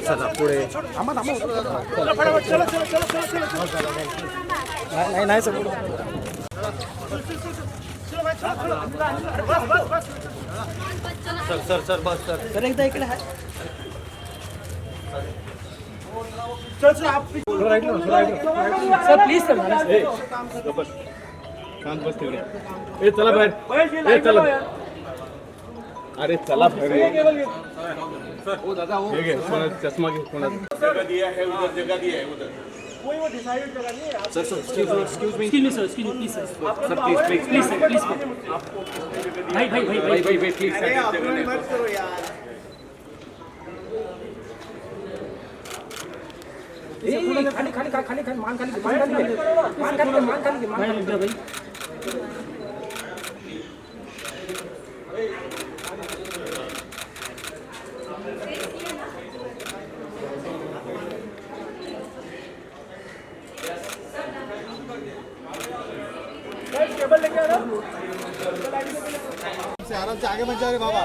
चला पुढे नाही सर सर बस सर एकदा इकडे चल सर प्लीज सर शांत बस तिकडे चला बाहेर चला अरे चला बाहेर चष्मा घे जगह दिया है उधर जगह दिया है उधर कोई वो डिसाइडेड जगह नहीं है sir excuse me sir please sir भाई प्लीज सर मत करो यार खाली मान खाली भाई आराम से आगे मत जाओ रे बाबा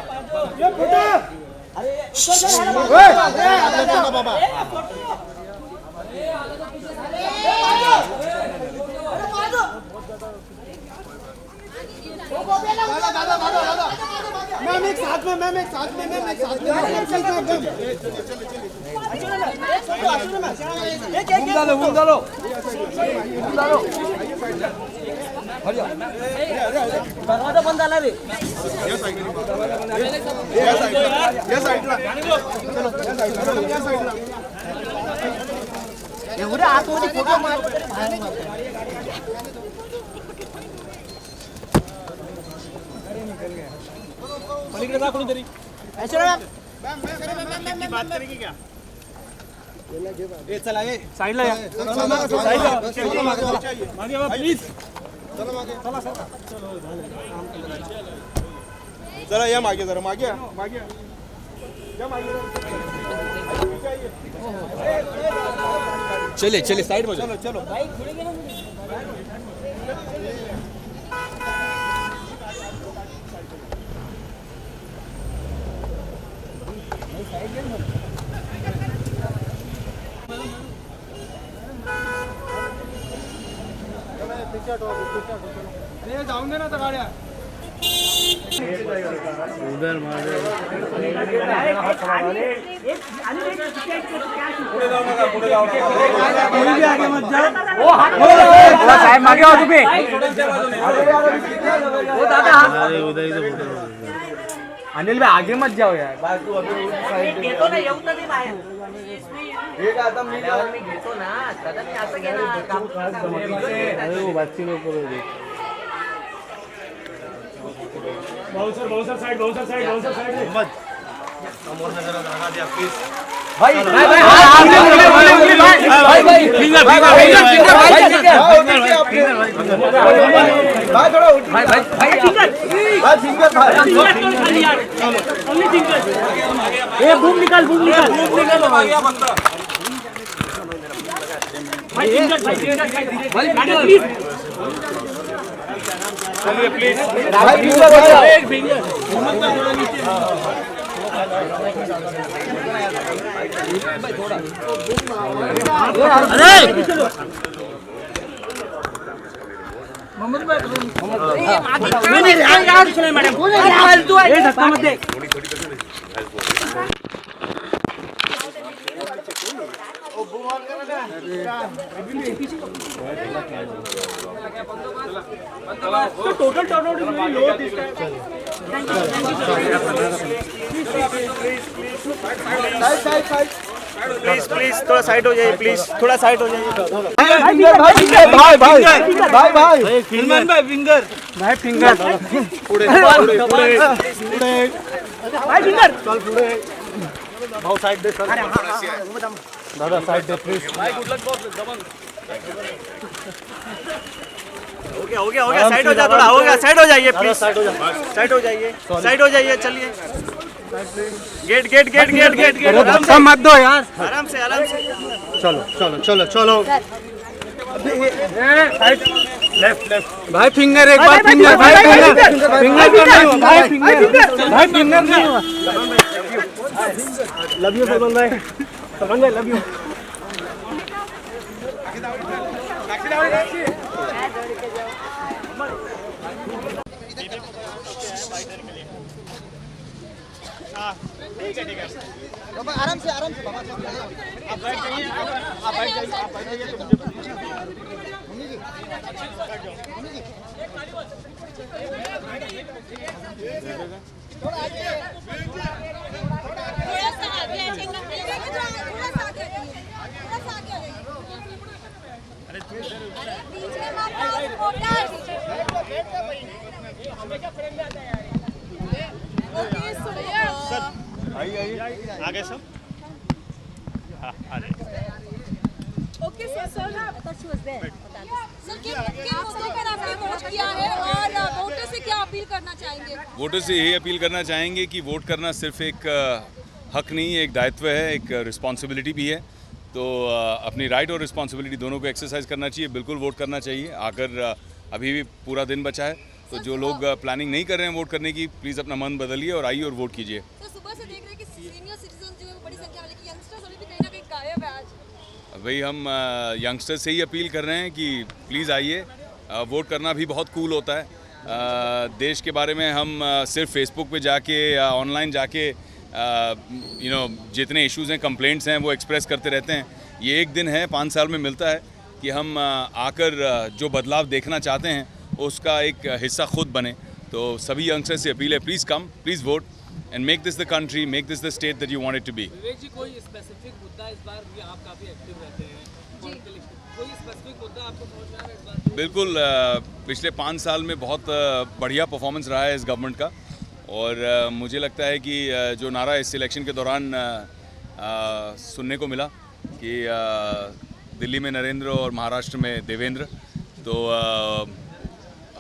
अरे बाबा मैम एक साथ में घूम डालो दरवाजा बंद झाला रे एवढ्या आतमध्ये फोटो मार पलीकडे जा कोणीतरी बात करेगी क्या ए चला ए साइडला या मागे वा प्लीज चला मागे चला सर चला या मागे जरा मागे या मागे चले साइड में चलो भाई खुले गेलो जाऊन दे ना त्या गाड्या उधर पुढे जाऊ आगे मत जाओ साहेब मागे हो तुम्ही अनिल भाई आगे मत जाओ यार घेतो ना येऊ तर बाहेर एक आता मी घेतो ना दादा मी असं घेणार अरे वो बच्चे लोग करो बहुत सर साइड मोहम्मद समोर नजर लगा दिया प्लीज भाई फिंगर थोड़ा फिंगर खाली यार ओनली फिंगर ए बूम निकाल भाई फिंगर प्लीज चलिए प्लीज भाई फिंगर मोहम्मद भाई मैडम धक्का मत दे total turnout is very low this time please थोड़ा साइड हो जाइए प्लीज थोड़ा साइड हो जाइए भाई फिंगर पुढे चल पुढे भाऊ साइड दे सर दादा साइड दे प्लीज भाई गुड लक बॉस दबंग हो गया साइड हो जा थोड़ा हो गया साइड हो जाइए प्लीज साइड हो जाइए चलिए गेट मत दो यार आराम से चलो लेफ्ट भाई फिंगर एक बार फिंगर भाई फिंगर नहीं लव यू सलमान भाई, सलमान भाई लव यू। आराम से बाबा, आप बैठ जाइए, आप बैठ जाइए। थोड़ा सा आगे आ जाइए, थोड़ा सा आगे आ जाइए। अरे बीच में मत आओ, फोटोस। हमेशा फ्रेम में आता है यार। ओके सर, आइए आगे सब। हाँ आ जाइए। ओके सर, सर किन मुद्दों पर आपने वोट किया है और वोटर से क्या अपील करना चाहेंगे? वोटर से यही अपील करना चाहेंगे कि वोट करना सिर्फ एक हक नहीं है, एक दायित्व है, एक रिस्पॉन्सिबिलिटी भी है। तो अपनी राइट और रिस्पॉन्सिबिलिटी दोनों को एक्सरसाइज करना चाहिए, बिल्कुल वोट करना चाहिए। आकर अभी भी पूरा दिन बचा है, तो जो लोग प्लानिंग नहीं कर रहे हैं वोट करने की, प्लीज़ अपना मन बदलिए और आइए और वोट कीजिए। सर सुबह से देख रहे हैं कि सीनियर सिटीजन जो है वो बड़ी संख्या में, लेकिन यंगस्टर्स अभी भी कहीं ना कहीं गायब है आज। भाई हम यंगस्टर्स से ही अपील कर रहे हैं कि प्लीज़ आइए, वोट करना भी बहुत कूल होता है। देश के बारे में हम सिर्फ फेसबुक पे जाके या ऑनलाइन जाके जितने इश्यूज़ हैं, कंप्लेंट्स हैं, वो एक्सप्रेस करते रहते हैं। ये एक दिन है 5 साल में मिलता है कि हम आकर जो बदलाव देखना चाहते हैं उसका एक हिस्सा खुद बने। तो सभी यंगस्टर्स से अपील है, please come, please vote and make this the country, make this the state that you want it to be. Vivek ji, कोई स्पेसिफिक मुद्दा इस बार भी आप काफ़ी एक्टिव रहते हैं, कोई स्पेसिफिक मुद्दा आपको समझ में आ रहा है इस बार? बिल्कुल, पिछले 5 साल में बहुत बढ़िया परफॉर्मेंस रहा है इस गवर्नमेंट का, और मुझे लगता है कि जो नारा इस इलेक्शन के दौरान सुनने को मिला कि दिल्ली में नरेंद्र और महाराष्ट्र में देवेंद्र, तो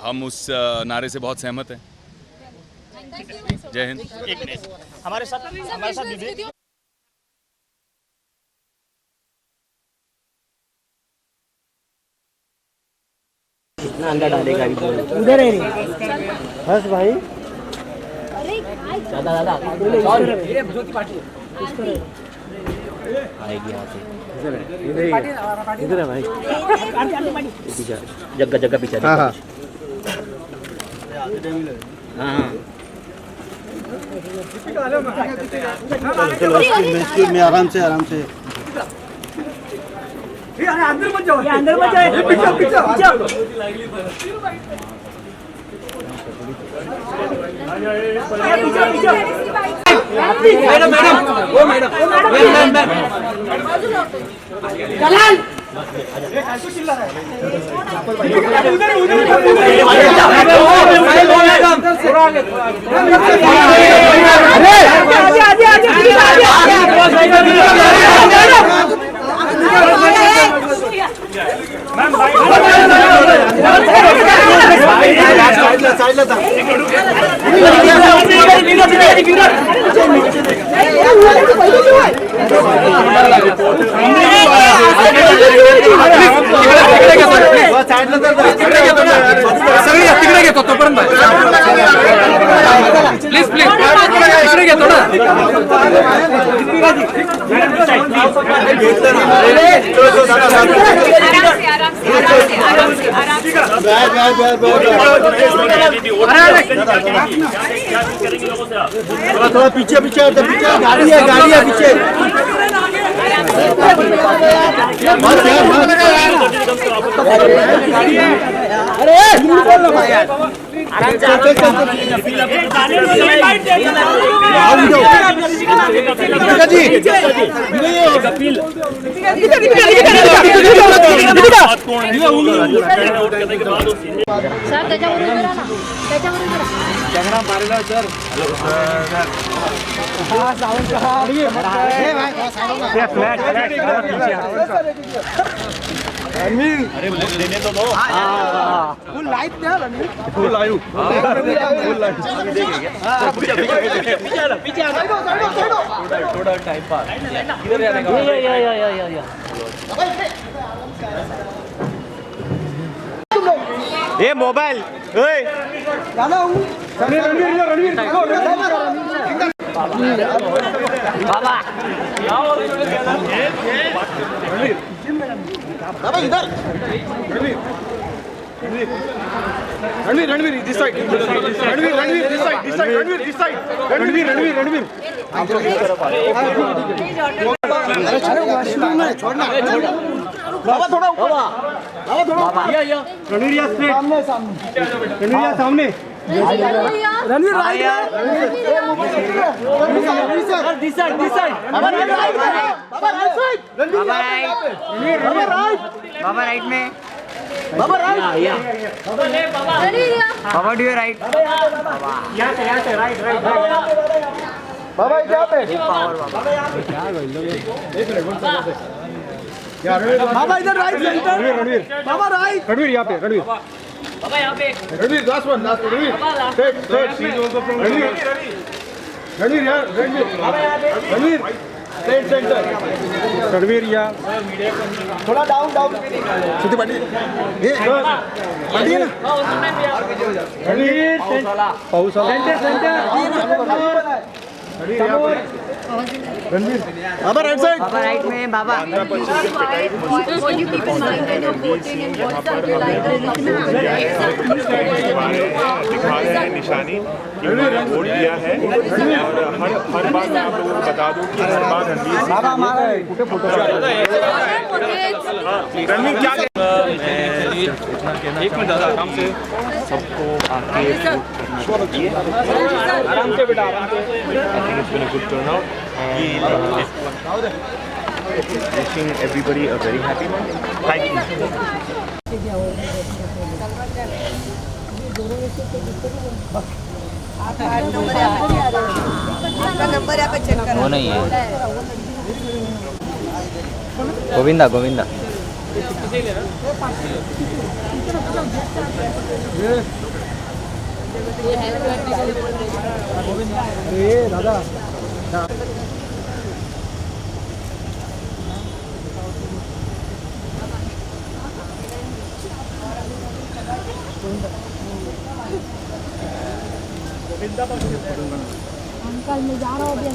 हम उस नारे से बहुत सहमत हैं। जय हिंद। एक मिनट, हमारे साथ विवेक। कितना अंदर डालेगा उधर है बस भाई। दादा आएगी यहाँ से, इधर है भाई, जगह पीछे। हाँ हाँ हाँ, चलो में आराम से अंदर मत जाओ, तिकडे घेतो तोपर्यंत प्लीज तिकडे घेतो ना। थोड़ा पीछे गाड़ी है पीछे। लेने तो दो। फुल लाइट दे, फुल लाइव। पीछे थोड़ा टाइम पास इधर या ये मोबाइल रणवीर रणवीर दिस साइड रणवीर दिस साइड रणवीर बाबा थोड़ा ऊपर रणवीर या स्ट्रेट रणवीर या सामने रणवीर राइट दिस साइड बाबा राइट रणवीर राइट बाबा राइट में बाबा राइट बाबा डू राइट यहाँ से राइट बाबा यहाँ पे बाबा इधर राइट सेंटर रणवीर बाबा राइट रणवीर यहाँ पे रणवीर बाबा यहाँ पे रणवीर लास्ट वन रणवीर रणवीर यार रणवीर स्ट्रेट सेंटर रणवीर या थोड़ा डाउन सीधी पार्टी ये पार्टी है ना रणवीर पाऊस सेंटर रणवीर बाबा राइट साइड बाबा राइट में बाबा What you keep in mind when you're voting and what's the दिखा रहे हैं निशानी कि उन्होंने वोट दिया है और हर बार मैं आप लोगों को बता दूं कि हर बार रणवीर क्या एक मिनट दादा आराम से सबको आके वोट करना चाहिए आराम से बेटा आराम से good turnout wishing everybody a very happy one. Thank you. आपका नंबर यहाँ पे चेक करो। वो नहीं है गोविंदा गोविंदा दादा अंकल मैं जा रहा हूँ अभी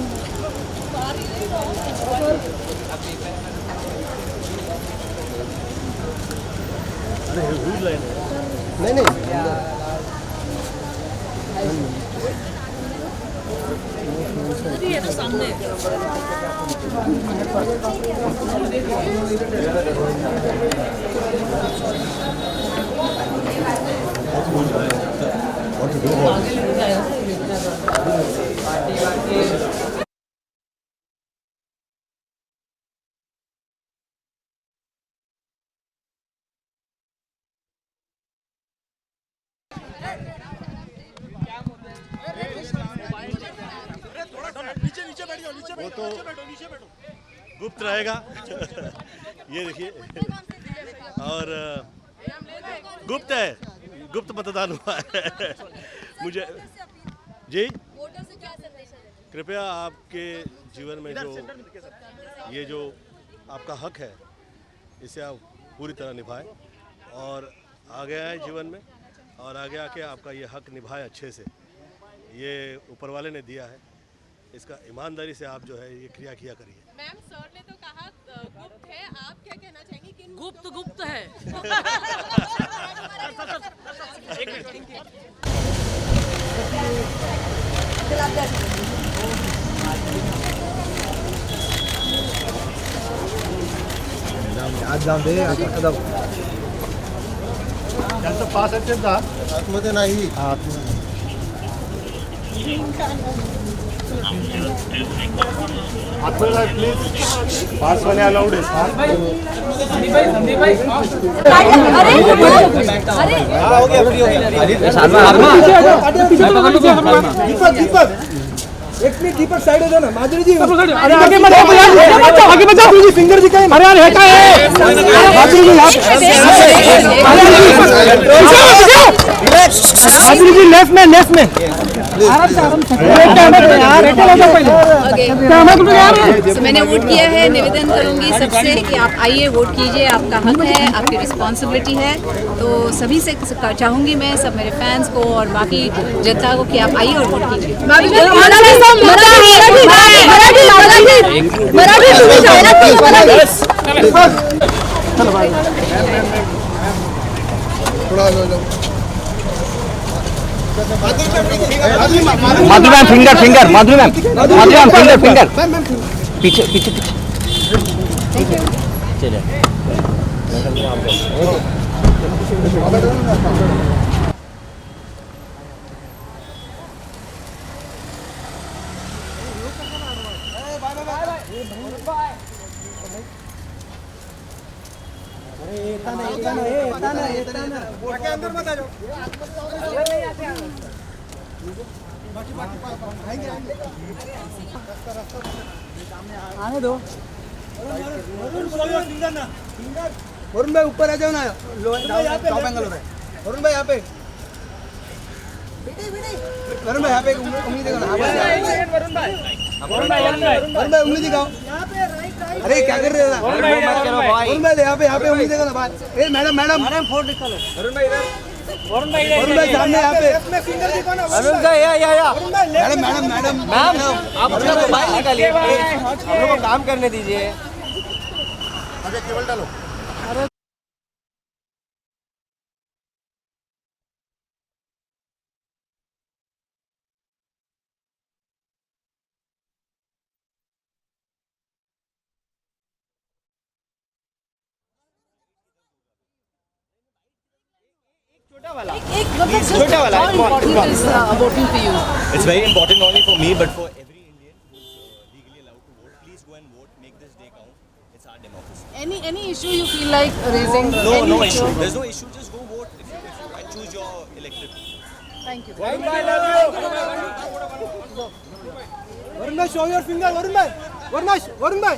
वो तो गुप्त रहेगा ये देखिए और गुप्त है गुप्त मतदान हुआ है मुझे जी कृपया आपके जीवन में जो ये जो आपका हक है इसे आप पूरी तरह निभाएं और आगे आए जीवन में और आगे आके आपका ये हक निभाएं अच्छे से ये ऊपर वाले ने दिया है इसका ईमानदारी से आप जो है ये क्रिया किया करिए। मैम सर ने तो कहा गुप्त है, आप क्या कहना चाहेंगे कि गुप्त है आज जाऊन दे आता त्यांचं पास असेल का आतमध्ये नाही आतमध्ये प्लीज पास वाले अलाउड आहे संदीप भाई अरे हो गया फ्री हो गया दीपक एक मिनट दीपक साइड हो जाओ ना माधुरी जी अरे आगे मत आगे मत जी फिंगर जी कहीं अरे यार हटा है माधुरी जी आप लेफ्ट में So, मैंने वोट किया है। निवेदन करूंगी सबसे कि आप आइए, वोट कीजिए, आपका हक है, आपकी रिस्पॉन्सिबिलिटी है। तो सभी से चाहूंगी मैं, सब मेरे फैंस को और बाकी जनता को, कि आप आइए और वोट कीजिए। Madhuri ma'am finger Madhuri ma'am finger पीछे चलिए। आने दो। वरुण भाई ऊपर आ जाओ ना, टॉप एंगल हो रहा है। वरुण भाई यहाँ पे, वरुण भाई यहाँ पे उंगली देखो ना। वरुण भाई उंगली दिखाओ। अरे क्या कर रहे हो? वरुण भाई यहाँ पे उंगली देखो ना भाई। मैडम फोन निकालो। वरुण भाई सामने यहाँ पे। अरुण भाई या मैडम आप अपना मोबाइल निकालिए, हम लोग को काम करने दीजिए। अरे केबल डालो। छोटा वाला voting for you. It's very important not only for me but for every Indian who's legally allowed to vote. Please go and vote. Make this day count. It's our democracy. Any issue you feel like raising? No issue. There's no issue. Just go vote if you choose your elected. Thank you. Varun bhai, love you. Varun bhai, show your finger. Varun bhai. Varun bhai.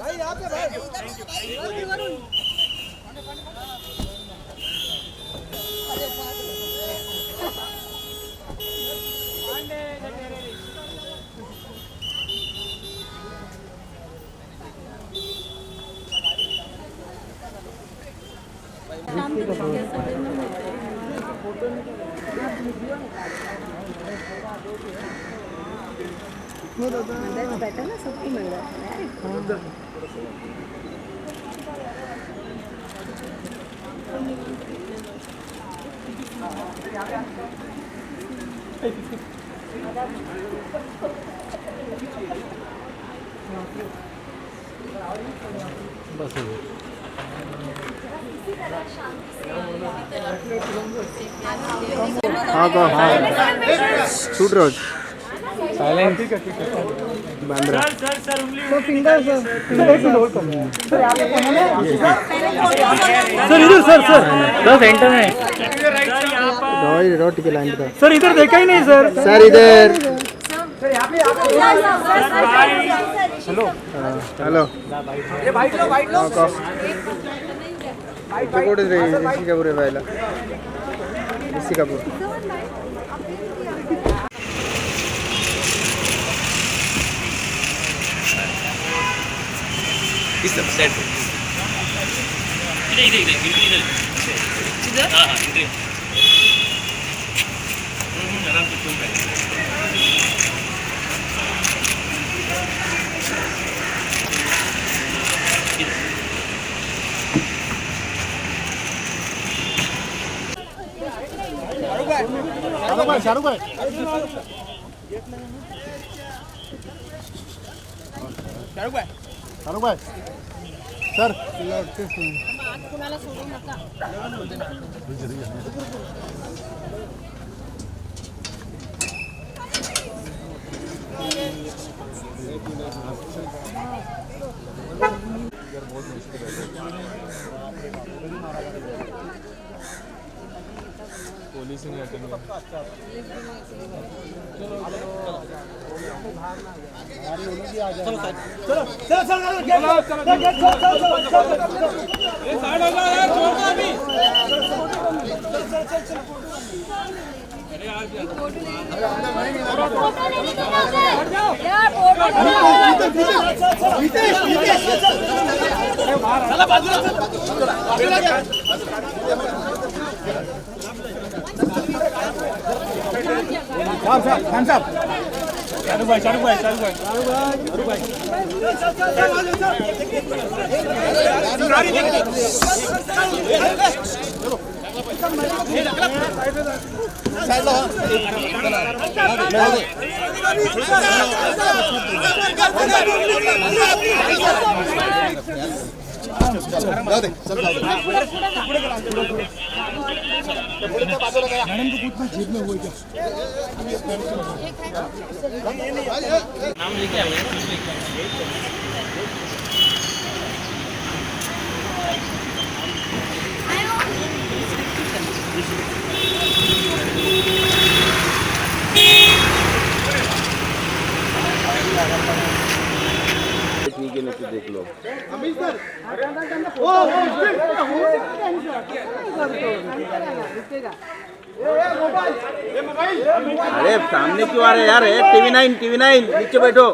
भाई यहाँ पे भाई। Better ना, सबको मिल रहा है। Shoot रोज silent Bandra sir finger sir एक होल्ड कर सर आप सर इधर सर सेंटर में रोटी के लाइन पर सर इधर देखा ही नहीं सर इधर सर यहां पे हेलो ये बाइक लो बाइक कोड रे ऋषि कपूर है भाईला ऋषि कपूर इस तरफ साइड पे इधर हां इधर आराम से तुम बैठ शाहरुख भाई सर पुलिस ही नहीं अटेंड नाम लेके आइए। देख लो अरे सामने क्यों आ रहे यार? TV9 नीचे बैठो।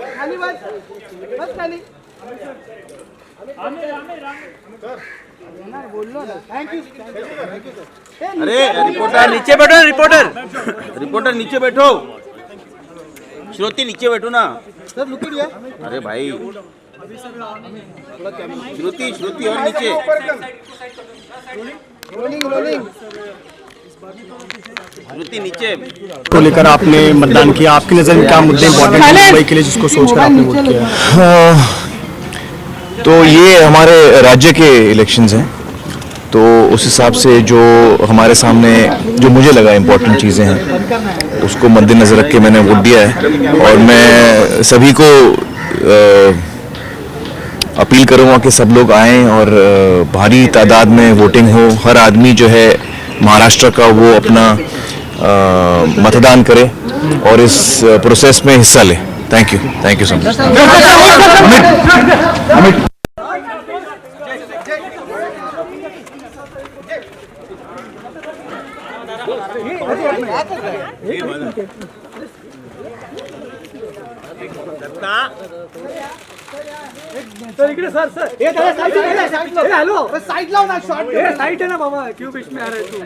अरे रिपोर्टर नीचे बैठो, रिपोर्टर नीचे बैठो। श्रुति नीचे बैठो ना। अरे भाई श्रुति और नीचे। श्रुति नीचे। को लेकर आपने मतदान किया, आपकी नज़र में क्या मुद्दे इम्पोर्टेंट हैं मुंबई के लिए जिसको सोचकर आपने वोट किया? तो ये हमारे राज्य के इलेक्शंस हैं, तो उस हिसाब से जो हमारे सामने जो मुझे लगा इम्पोर्टेंट चीज़ें हैं उसको मद्देनज़र रख के मैंने वोट दिया है। और मैं सभी को अपील करूँगा कि सब लोग आएँ और भारी तादाद में वोटिंग हो। हर आदमी जो है महाराष्ट्र का वो अपना मतदान करे और इस प्रोसेस में हिस्सा ले। Thank you so much. Sir इकडे सर हॅलो साईड लाव ना शॉट साईड आहे ना बाबा क्यों बीच में आ रहा है तू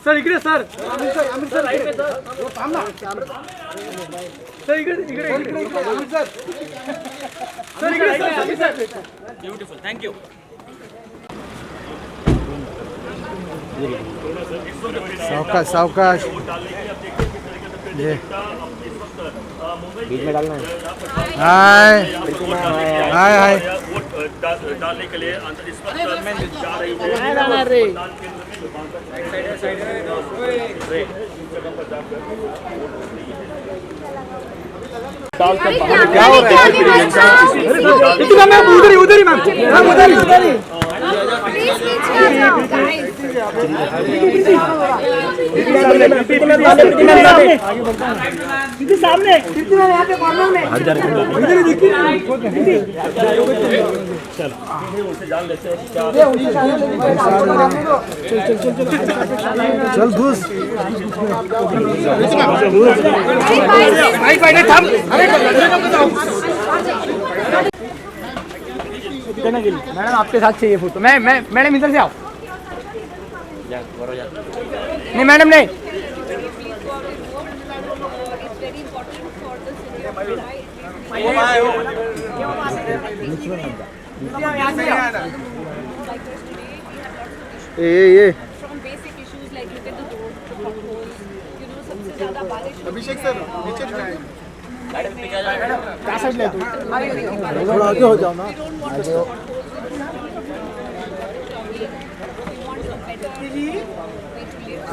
सर इकडे सर थांब ना सर इकडे सर ब्युटिफुल थँक यू सावकाश ये बीच में डालना है। हाय डालने के लिए जा रही है। क्या हो रहा है? उधर ही मैम सामने चल घुस मैडम आपके साथ चाहिए फोटो। मैडम इधर से आओ। नहीं मैडम नहीं। ये अभिषेक सर नीचे क्या साइड ले थोड़ा आगे हो जाओ ना।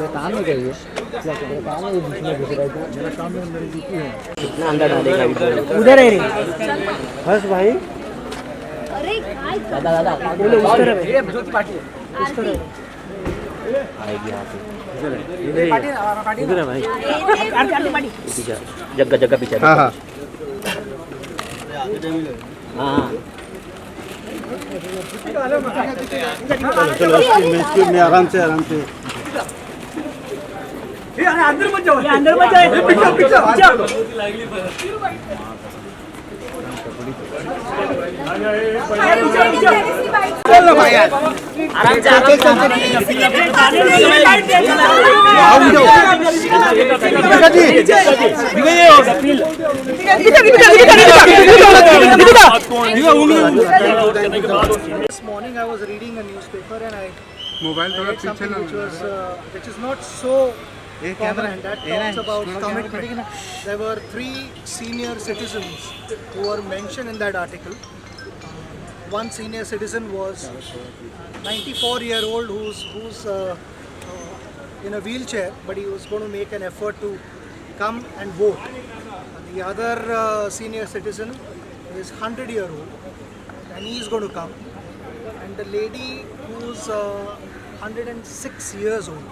काम नहीं करिए काम है बीच में घुस रहा है मेरा काम है मेरी ड्यूटी है कितना अंदर डालेगा उधर है रे बस भाई। अरे दादा बोले उस तरफ है ये ज्योति पार्टी है उस तरफ आएगी यहाँ पे इधर है भाई जगह जगह पीछे हाँ हाँ चलो स्पीड में आराम से अंदर मत जाओ पीछे चलो भाई यार This morning I was reading a newspaper and I read something which is not so common, and that talks about commitment. There were 3 senior citizens who were mentioned in that article. One senior citizen was 94-year-old who's in a wheelchair, but he was going to make an effort to come and vote. The other senior citizen is 100-year-old and he is going to come. And the lady who's 106 years old.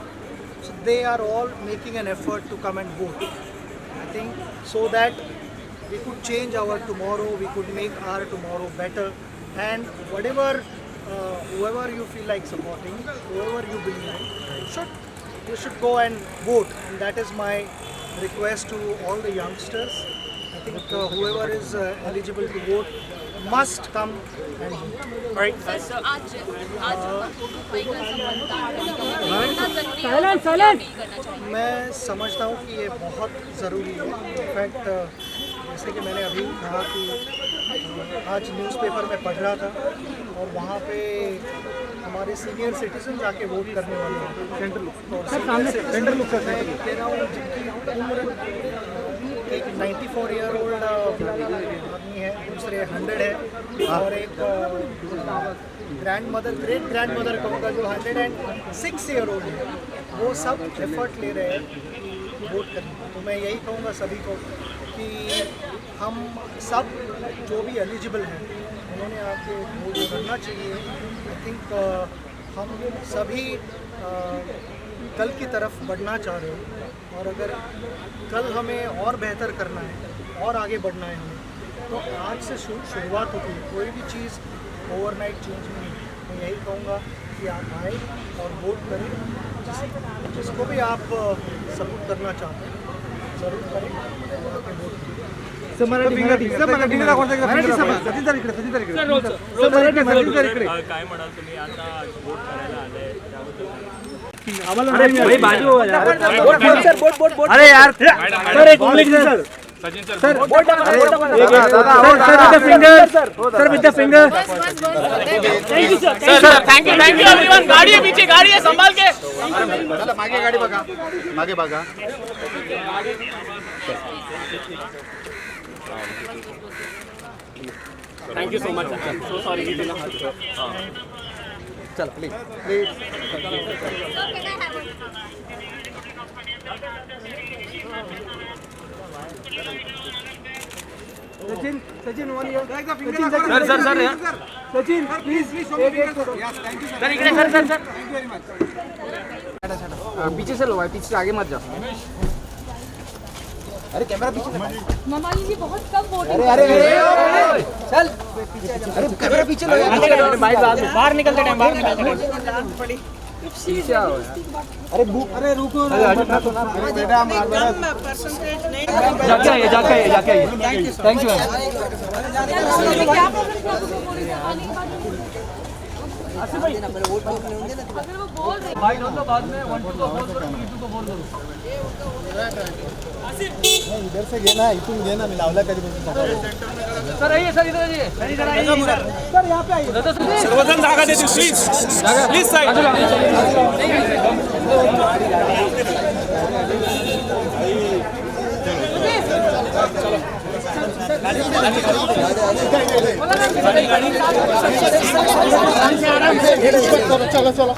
So they are all making an effort to come and vote. I think so that we could change our tomorrow, we could make our tomorrow better. And whatever, whoever you feel like supporting, whoever you believe in, you should go and vote. And that is my request to all the youngsters. I think whoever is eligible to vote must come and vote. Right? मैं समझता हूँ कि ये बहुत ज़रूरी है. In fact जैसे कि मैंने अभी कहा कि आज न्यूज़पेपर में पढ़ रहा था और वहाँ पे हमारे सीनियर सिटीजन जाके वोट करने वाले हैं. सेंटर लुक कह रहा हूँ जिनकी उम्र एक 94-year-old आदमी है, दूसरे 100 है और एक ग्रैंड मदर कहूँगा जो 106-year-old है. वो सब एफर्ट ले रहे हैं वोट करने. तो मैं यही कहूँगा सभी को कि हम सब जो भी एलिजिबल हैं उन्होंने आके वोट करना चाहिए. आई थिंक हम सभी कल की तरफ बढ़ना चाह रहे हैं और अगर कल हमें और बेहतर करना है और आगे बढ़ना है हमें तो आज से शुरुआत होती है. कोई भी चीज़ ओवरनाइट चेंज नहीं. मैं यही कहूँगा कि आप आए और वोट करें. जिसको भी आप सपोर्ट करना चाहते हैं ज़रूर करें और आके वोट करें. काय म्हणाल तुम्ही आता वोट करायला आले त्याबद्दल अरे यार सर एक minute sir Sachin sir sir sir with the finger thank you thank you everyone. गाड़ी है पीछे, गाड़ी है संभाल के. मागे गाडी बघा मागे बघा. Thank you so much. So sorry की बिना चलो please Sachin one year Sachin please sir इकडे सर पीछे से लो भाई, पीछे आगे मत जाओ. अरे कैमरा पीछे. ममाली जी बहुत कम वोट. अरे चल अरे कैमरा पीछे लो. बाहर निकलते टाइम पीछे आओ. अरे रुको बेटा हमारा परसेंटेज नहीं. जाके आइए थैंक यू. क्या भाई अगर वो बोल रहे भाई नोट तो बाद में 1 2 को बोल दो, 3 2 को बोल दो. इधर से घेना इथून घेना मी लावला कधीपासून. सर आइए सर इधर आइए सर यहाँ पे आइए. सर्वजण जागा देतील प्लीज चलो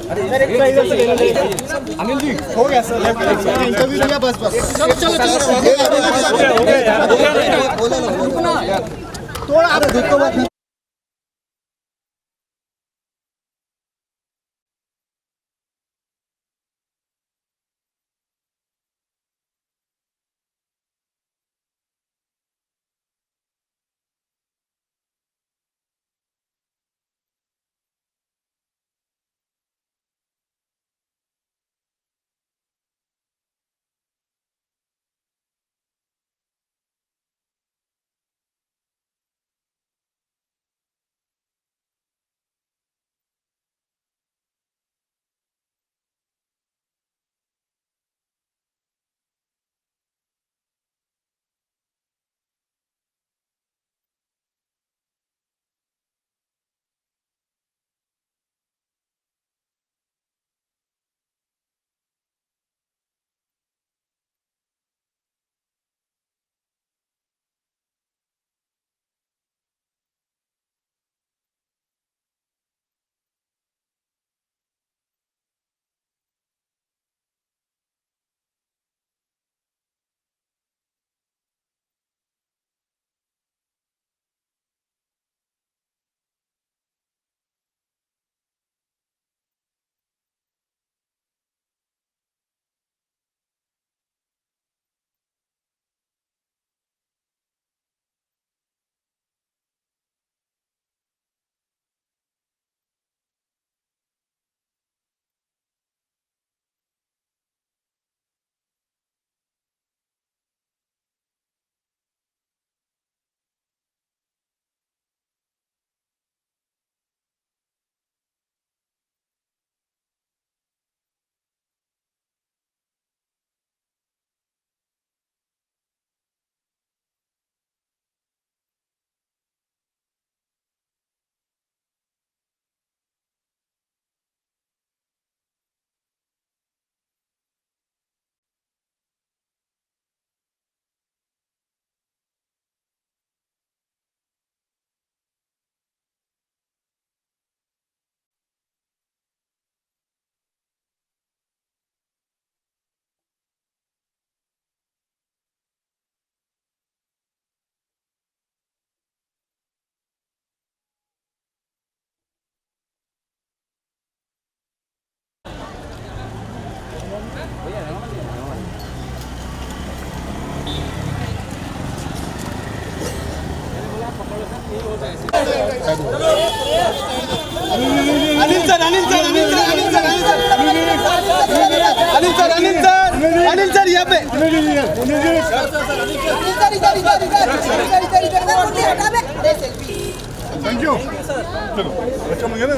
अनिल जी हो गया सर. इंटरव्यू लिया बस थोड़ा अनिल सर यहाँ पे थैंक यू। चलो अच्छा मुझे ना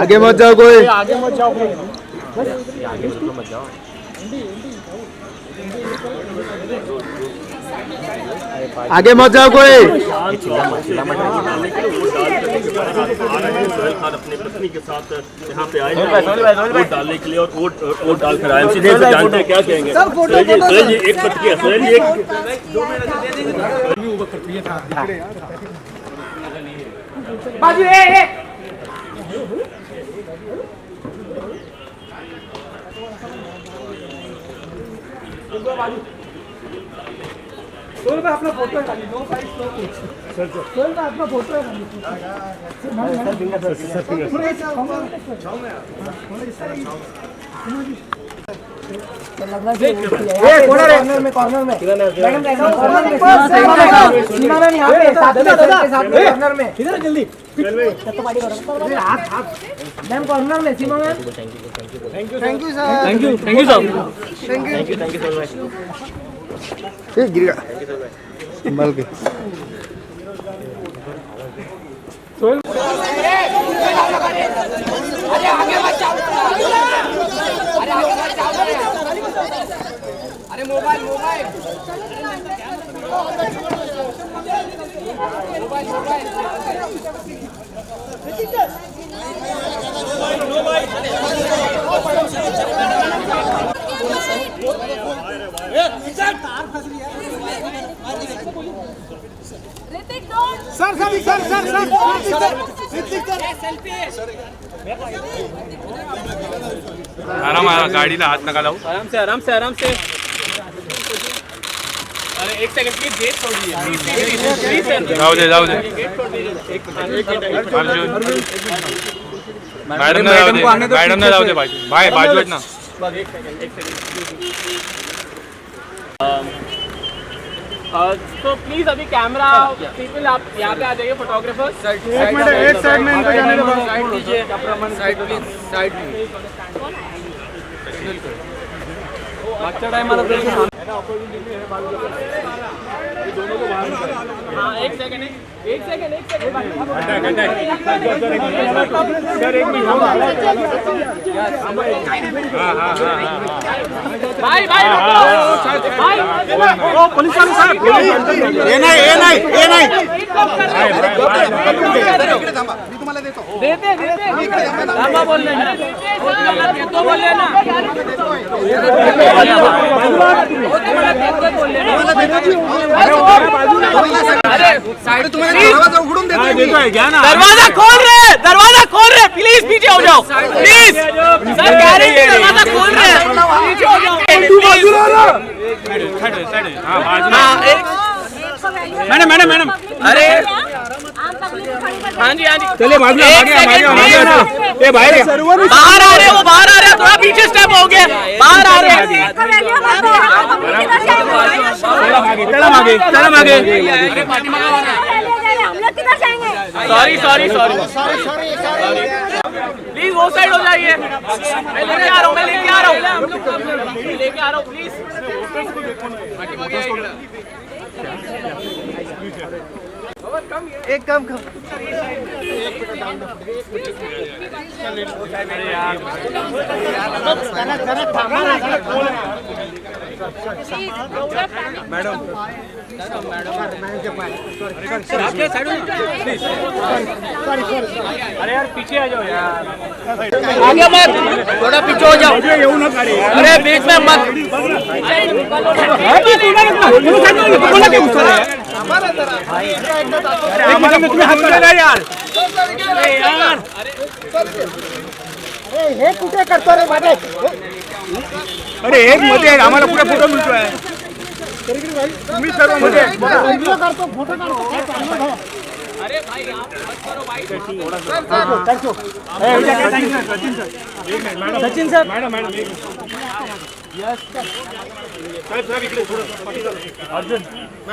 आगे मत जाओ कोई, आगे मत जाओ कोई, आगे मत जाओ कोई। सोहेल खान अपनी पत्नी के साथ यहाँ पे आए हैं वोट डालने के लिए और वोट डालकर आए। सीधे से जानते हैं क्या कहेंगे। सोहेल जी एक प्रतिक्रिया, सोहेल जी एक बाजू अपना फोटो है खाली, नो फाइट नो कुछ। सर अपना फोटो है खाली। कॉर्नर में मैडम कॉर्नर में इधर जल्दी मैम कॉर्नर में Seema ma'am. Thank you sir, thank you sir, thank you गिरेगा संभाल के। अरे मोबाइल मोबाइल आराम गाडीला हात नका लावू. आराम से आराम से आराम से. अरे एक सेकंड प्लीज गेट छोड़ दीजिए प्लीज सर. जाऊ दे जाऊ दे. अर्जुन मॅडम ने जाऊ दे भाई बाजू आहेत ना. तो प्लीज अभी कैमरा पीपल आप यहाँ पे आ जाइए फोटोग्राफर्स. एक साइड में इनको जाने दो. साइड दीजिए. Side please side please. मागच्या टाइमाला हाँ एक सेकंड भाई ओ पुलिस वाले साहब ये नहीं तुम्हाला देतो. देते थांबा बोलले ना. देतो बोलले ना. अरे साइड दरवाजा उघडून देतो. दरवाजा खोल रहे प्लीज पीछे हो जाओ प्लीज. सर गारंटी दरवाजा खोल रहे पीछे हो जाओ. मैडम अरे हाँ जी चलिए बाहर आ रहे वो बाहर आ रहे थोड़ा पीछे स्टेप हो गया. बाहर आ रहे सॉरी प्लीज वो साइड हो जाइए. मैं लेके आ रहा हूँ प्लीज. एक काम कर. मैडम अरे यार पीछे आ जाओ यार. आगे मत थोड़ा पीछे हो जाओ. अरे बीच में मत. एक मिनट में तुम्हें हाथ में यार. हे कुठे करतो रे माझे अरे एक मध्ये आम्हाला पुढे फोटो मिळतोय तुम्ही सर्व मध्ये व्हिडिओ करतो फोटो काढतो अरे भाई आप मत करो भाई सचिन सर मॅडम यस साहेब इकडे थोडं अर्जुन